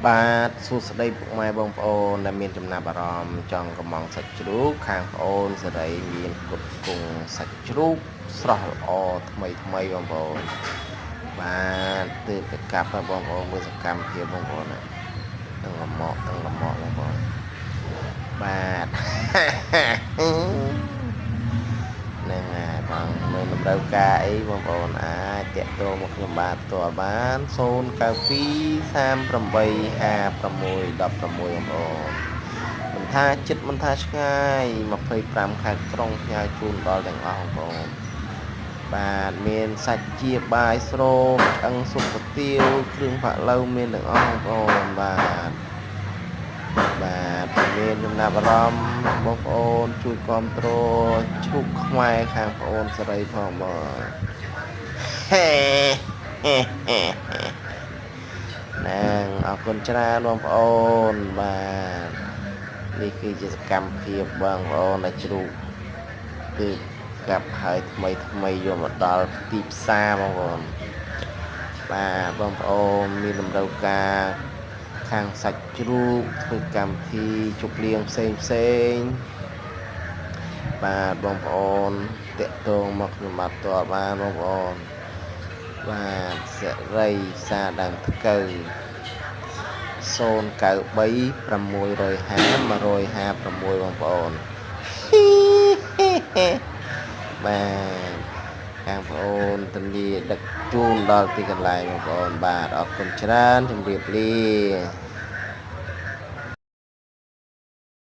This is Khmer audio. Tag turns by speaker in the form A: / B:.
A: បាទសួស្តីពុកម៉ែបងប្អូនដែលមានចំណាប់អារម្មណ៍ចង់កំងសាច់ជ្រូកខាងប្អូនសេរីមានផ្គត់ផ្គង់សាច់ជ្រូកស្រស់ល្អថ្មីបងប្អូនបាទទើបទៅកាប់ហើយបងប្អូនមើលសកម្មភាពបងប្អូនទាំងលំកបងប្អូនបាទហ្នឹងហើយបងមើលតម្រូវការអីបងប្អូនអាចតាក់ទងមកខ្ញុំបានផ្ទាល់បាន092 38 56 16បងប្អូនមិនថាចិត្តមិនថាឆ្ងាយ25ខេត្តក្រុងផ្ញើជូនដល់ទាំងអស់បងប្អូនបាទមានសាច់ជាបាយស្រូបឆ្អឹងស៊ុបគុយទាវគ្រឿងផាក់ឡូវមានទាំងអស់បងប្អូនបាទមានចំណាប់អារម្មណ៍បងប្អូនជួយគ្រប់គ្រងជ្រូកខ្មែរខាងប្អូនសេរីផងបងណាងអរគុណច្រើនបងប្អូនបាទនេះគឺជាសកម្មភាពបងប្អូនដែលជ្រូកគឺកាប់ហើយថ្មីយកមកដល់ទីផ្សារបងប្អូនបាទបងប្អូនមានតម្រូវការខាងសាច់ជ្រូកធ្វើកម្មវិធីជប់លៀងផ្សេងបាទបងប្អូនតាក់ទងមកខ្ញុំបាទផ្ទាល់បានបងប្អូនបាទសេរីសាដើមថ្កូវ093 650 156បងប្អូនបាទខាងប្អូនទលាដឹកជូនដល់ទីកន្លែងបងប្អូនបាទអរគុណច្រើនជម្រាបលា